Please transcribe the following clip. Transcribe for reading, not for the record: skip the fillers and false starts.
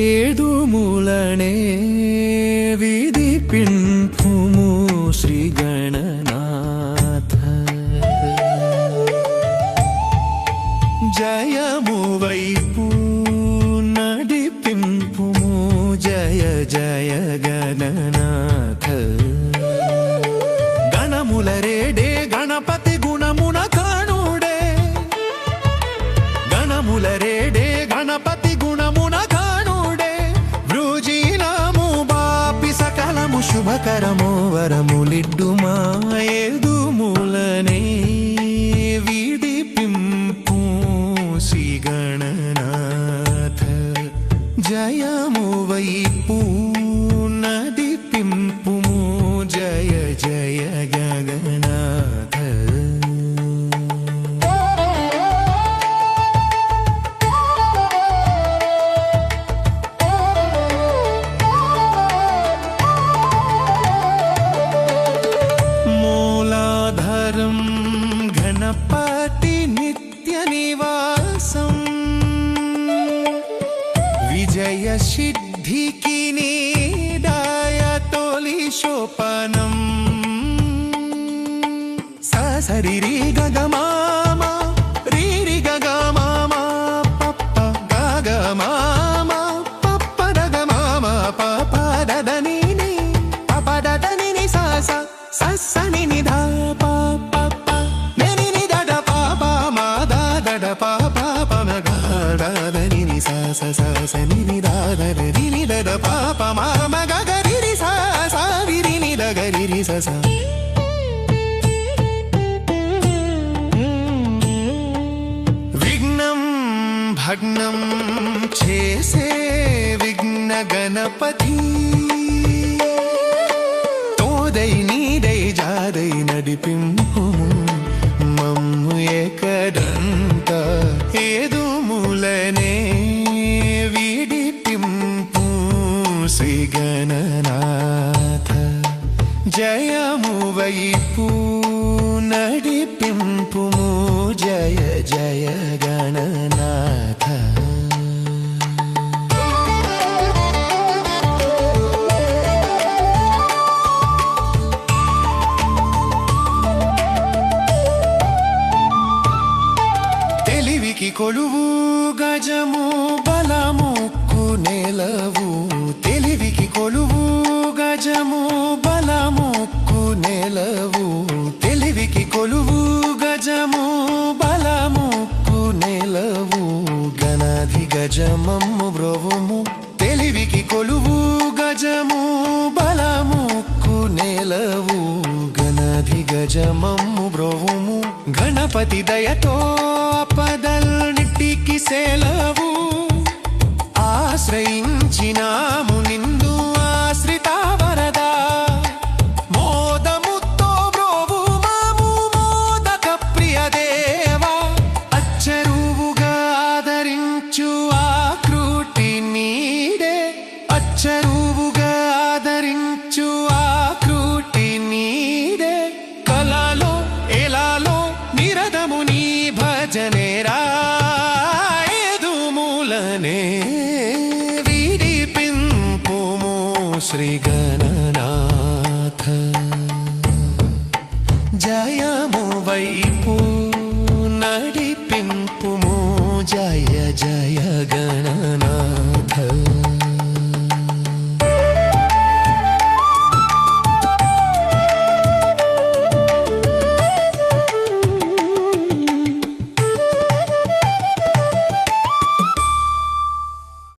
ఏదు మూలనే విదిపింపుము శ్రీ గణనాథ జయము వైపు నడిపింపుము జయ జయ గణనాథ గణముల రేడే గణపతి గుణమున కాణుడే గణముల రేడే గణపతి గుణమున కాణుడే వృజీనాము బాపి సకలము శుభకరము వరములిడ్డుమా ఏదు మూలనే విడిపింపు శ్రీ గణనాథ జయము వైపు నడిపింపుము జయ జయ గగనాథ మూలాధారం గణపతి నిత్య నివాసం విజయ సిద్ధికి నీడాయ తొలి శోపనం సరిరి గగమామ రీరి గగమామ పప్ప గగమామ పప్ప దగమామ పప దదని పపదదని సస ససని నిధా పప్ప నెని నిదడ పాప మాద దడ పాప పమగ దదని సస ససని నిదాదర రిని దడ పాప మామ గగరిరి సస విరిని దగరిరి సస భగ్నం చేసే విఘ్న గణపతి తోదై నీదై జాదై నడిపింపు మమ్ము ఏకదంత ఏదు మూలనే విడిపింపు శ్రీ గణనాథ జయము వైపు నడిపింపుము జయ జయ గణనాథ తెలివికి కొలువు గజము బలముక్కు నెలవు తెలివికి కొలువు గజము బలముక్కు నెలవు తెలివికి కొలువు గజము బలముక్కు నెలవు గణాధి గజమమ్ము బ్రోవుము తెలివికి కొలువు గజము బలముక్కు నెలవు గణాధి గజమమ్ము బ్రోవుము గణపతి దయతో పదల్నిటికి సెలవు ఆశ్రయించినాము నిందు ఆశ్రిత వరదా మోదముతో బ్రోవు మాము మోదక ప్రియ దేవా అచ్చరువుగా ఆదరించు ఆకృతి నీడే అచ్చరువుగా ఆదరించు ఆకృతి నీడే కలలో ఎలాలో నిరదము నీ భజనేరా ఏదు మూలనే విడిపింపుము శ్రీ గణనాథ జయము వై